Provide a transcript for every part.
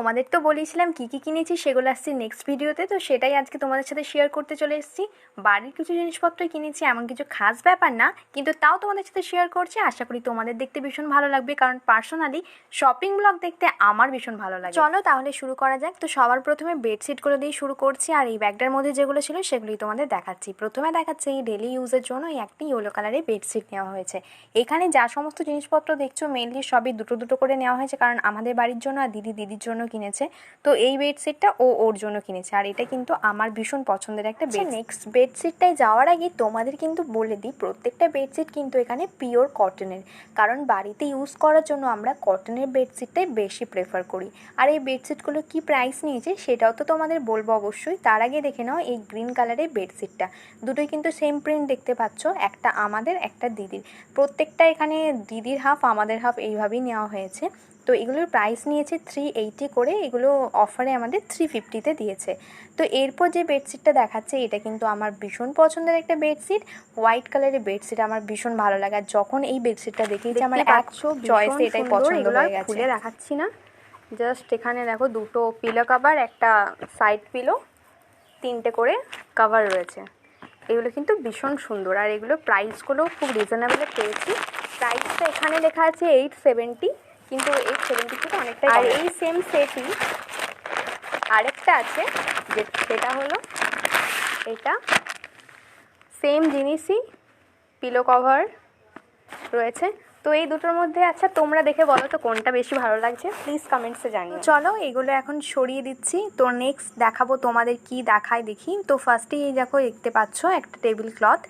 তোমাদের তো বলেছিলাম কী কী কিনেছি সেগুলো আসছি নেক্সট ভিডিওতে, তো সেটাই আজকে তোমাদের সাথে শেয়ার করতে চলে এসেছি। বাড়ির কিছু জিনিসপত্রই কিনেছি, এমন কিছু খাস ব্যাপার না, কিন্তু তাও তোমাদের সাথে শেয়ার করছি। আশা করি তোমাদের দেখতে ভীষণ ভালো লাগবে, কারণ পার্সোনালি শপিং ব্লগ দেখতে আমার ভীষণ ভালো লাগে। চলো তাহলে শুরু করা যাক। তো সবার প্রথমে বেডশিটগুলো দিয়ে শুরু করছি, আর এই ব্যাগটার মধ্যে যেগুলো ছিল সেগুলোই তোমাদের দেখাচ্ছি। প্রথমে দেখাচ্ছি এই ডেলি ইউজের জন্য এই একটি ইয়েলো কালারের বেডশিট নেওয়া হয়েছে। এখানে যা সমস্ত জিনিসপত্র দেখছো মেনলি সবই দুটো দুটো করে নেওয়া হয়েছে, কারণ আমাদের বাড়ির জন্য আর দিদির জন্য কিনেছে। তো এই বেডশিটটা ওর জন্য কিনেছে, আর এটা কিন্তু আমার ভীষণ পছন্দের একটা বেড। নেক্সট বেডশিটটায় যাওয়ার আগে তোমাদের কিন্তু বলে দিই, প্রত্যেকটা বেডশিট কিন্তু এখানে পিওর কটনের, কারণ বাড়িতে ইউজ করার জন্য আমরা কটনের বেডশিটটাই বেশি প্রেফার করি। আর এই বেডশিটগুলো কি প্রাইস নিয়েছে সেটাও তো তোমাদের বলবো অবশ্যই। তার আগে দেখে নাও এই গ্রিন কালারের বেডশিটটা, দুটোই কিন্তু সেম প্রিন্ট দেখতে পাচ্ছ, একটা আমাদের একটা দিদির। প্রত্যেকটা এখানে দিদির হাফ আমাদের হাফ এইভাবেই নেওয়া হয়েছে। তো এগুলোর প্রাইস নিয়েছে 380 করে, এগুলো অফারে আমাদের 350-তে দিয়েছে। তো এরপর যে বেডশিটটা দেখাচ্ছে এটা কিন্তু আমার ভীষণ পছন্দের একটা বেডশিট, হোয়াইট কালারের বেডশিট। আমার ভীষণ ভালো লাগে, আর যখন এই বেডশিটটা দেখেছি আমার এক চয়েসে এটাই পছন্দ হয়ে গেছে। খুলে দেখাচ্ছি না, জাস্ট এখানে দেখো দুটো পিলো কভার, একটা সাইড পিলো, 3টে করে কভার রয়েছে। এগুলো কিন্তু ভীষণ সুন্দর, আর এগুলো প্রাইসগুলোও খুব রিজনেবলে পেয়েছি। প্রাইসটা এখানে লেখা আছে 870, কিন্তু 870 থেকে অনেকটাই। আর এই সেম সেটই আরেকটা আছে, সেটা হলো এটা, সেম জিনিসই, পিলো কভার রয়েছে। তো এই দুটোর মধ্যে আচ্ছা তোমরা দেখে বলো তো কোনটা বেশি ভালো লাগছে, প্লিজ কমেন্টসে জানিও। চলো এগুলো এখন সরিয়ে দিচ্ছি। তো নেক্সট দেখাবো তোমাদের কি দেখায় দেখি। তো ফার্স্টেই এই দেখো দেখতে পাচ্ছ একটা টেবিল ক্লথ,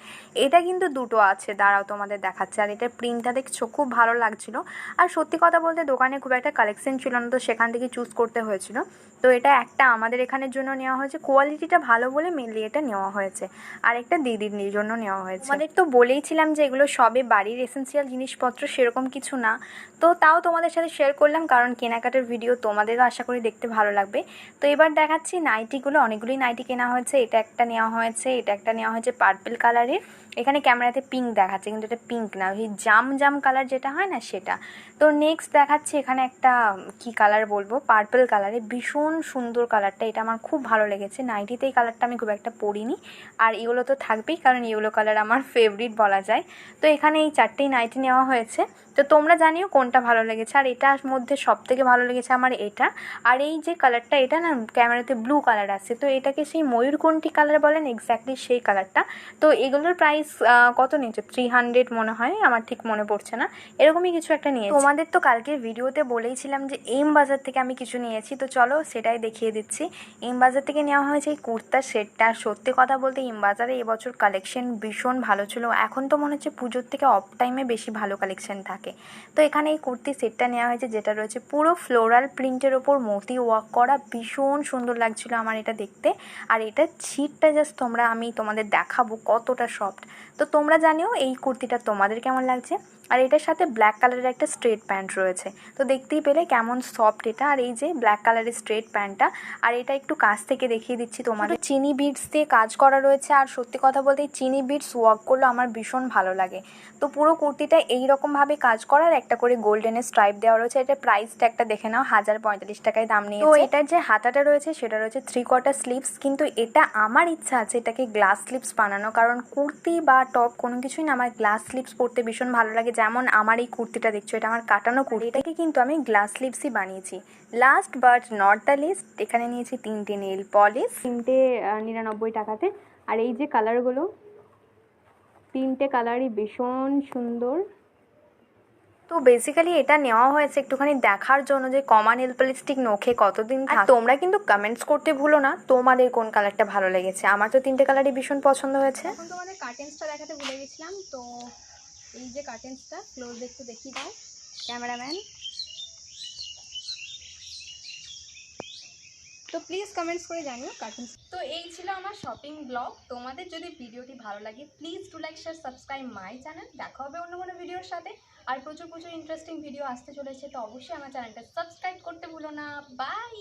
এটা কিন্তু দুটো আছে, দাঁড়াও তোমাদের দেখাচ্ছে। আর এটার প্রিন্টটা দেখছো খুব ভালো লাগছিল, আর সত্যি কথা বলতে দোকানে খুব একটা কালেকশন ছিল না, তো সেখান থেকে চুজ করতে হয়েছিল। তো এটা একটা আমাদের এখানের জন্য নেওয়া হয়েছে, কোয়ালিটিটা ভালো বলে মেনলি এটা নেওয়া হয়েছে, আর একটা দিদির জন্য নেওয়া হয়েছে। আমাদের তো বলেইছিলাম যে এগুলো সবে বাড়ির এসেন্সিয়াল জিনিসপত্র, সেরকম কিছু না, তো তাও তোমাদের সাথে শেয়ার করলাম, কারণ কেনাকাটার ভিডিও তোমাদেরও আশা করি দেখতে ভালো লাগবে। তো এবার দেখাচ্ছি নাইটিগুলো, অনেকগুলোই নাইটি কেনা হয়েছে। এটা একটা নেওয়া হয়েছে, এটা একটা নেওয়া হয়েছে পার্পল কালারের। এখানে ক্যামেরাতে পিঙ্ক দেখাচ্ছে, কিন্তু এটা পিঙ্ক না, ওই জাম কালার যেটা হয় না সেটা। তো নেক্সট দেখাচ্ছি এখানে একটা কি কালার বলবো, পার্পল কালারে, ভীষণ সুন্দর কালারটা, এটা আমার খুব ভালো লেগেছে। নাইটিতে এই কালারটা আমি খুব একটা পরিনি, আর এগুলো তো থাকবেই, কারণ ইয়েলো কালার আমার ফেভারিট বলা যায়। তো এখানে এই 4টেই নাইটি নেওয়া হয়েছে। তো তোমরা জানিও কোনটা ভালো লেগেছে, আর এটার মধ্যে সব থেকে ভালো লেগেছে আমার এটা। আর এই যে কালারটা, এটা না ক্যামেরাতে ব্লু কালার আসছে, তো এটাকে সেই ময়ূরকণ্ঠী কালার বলেন, এক্স্যাক্টলি সেই কালারটা। তো এগুলোর প্রাইস কত নিয়েছে, 300 মনে হয়, আমার ঠিক মনে পড়ছে না, এরকমই কিছু একটা নিয়েছি। তোমাদের তো কালকের ভিডিওতে বলেইছিলাম যে এম বাজার থেকে আমি কিছু নিয়েছি, তো চলো সেটাই দেখিয়ে দিচ্ছি। এম বাজার থেকে নেওয়া হয়েছে এই কুর্তার সেটটা। সত্যি কথা বলতে এম বাজারে এবছর কালেকশন ভীষণ ভালো ছিল, এখন তো মনে হচ্ছে পুজোর থেকে অফ টাইমে বেশি ভালো কালেকশন থাকে। তো এখানে এই কুর্তি সেটটা নেওয়া হয়েছে, যেটা রয়েছে পুরো ফ্লোরাল প্রিন্টের ওপর মতি ওয়ার্ক করা, ভীষণ সুন্দর লাগছিল আমার এটা দেখতে। আর এটা ছিটটা জাস্ট আমি তোমাদের দেখাবো কতটা সফট। তো তোমরা জানিও এই কুর্তিটা তোমাদের কেমন লাগছে। আর এটার সাথে ব্ল্যাক কালারের একটা স্ট্রেট প্যান্ট রয়েছে, তো দেখতেই পেলে কেমন সফট এটা। আর এই যে ব্ল্যাক কালারের স্ট্রেট প্যান্টটা, আর এটা একটু কাছ থেকে দেখিয়ে দিচ্ছি তোমাদের, চিনি বিডস দিয়ে কাজ করা রয়েছে। আর সত্যি কথা বলতে এই চিনি বিডস ওয়ার্কগুলো আমার ভীষণ ভালো লাগে। তো পুরো কুর্তিটা এইরকমভাবে কাজ করার, একটা করে গোল্ডেনের স্ট্রাইপ দেওয়া রয়েছে। এটা প্রাইসটা একটা দেখে নাও, 1045 টাকায় দাম নিয়েছে। তো এটার যে হাতাটা রয়েছে সেটা রয়েছে 3/4 স্লিভস, কিন্তু এটা আমার ইচ্ছা আছে এটাকে গ্লাস স্লিভস বানানো, কারণ কুর্তি বা টপ কোনো কিছুই না আমার গ্লাস স্লিভস পরতে ভীষণ ভালো লাগে। যেমন আমার এই কুর্তিটা দেখছো, এটা আমার কাটানো কুর্তি, এটাকে কিন্তু আমি গ্লাস স্লিভসই বানিয়েছি। Last but not the least, এখানে নিয়েছি 3টে নেল পলিশ, 399 টাকাতে। আর এই যে কালারগুলো, 3টে কালারই ভীষণ সুন্দর। তো বেসিক্যালি এটা নেওয়া হয়েছে একটুখানি দেখার জন্য যে কমা নেল পলিস্টিক নখে কতদিন থাকে। আর তোমরা কিন্তু কমেন্টস করতে ভুলো না তোমাদের কোন কালারটা ভালো লেগেছে, আমার তো 3টে কালারই ভীষণ পছন্দ হয়েছে। এখন তোমাদের কার্টেন্সটা দেখাতে ভুলে গেছিলাম, তো এই যে কার্টেন্সটা ক্লোজ একটু দেখিয়ে দাও ক্যামেরাম্যান। তো প্লিজ কমেন্টস করে জানিও কার্টুন। তো এই ছিল আমার শপিং ব্লগ। তোমাদের যদি ভিডিওটি ভালো লাগে please do like share subscribe my channel. দেখা হবে অন্য কোনো ভিডিওর সাথে, আর প্রচুর ইন্টারেস্টিং ভিডিও আসতে চলেছে, তো অবশ্যই আমার চ্যানেলটা সাবস্ক্রাইব করতে ভুলো না। বাই।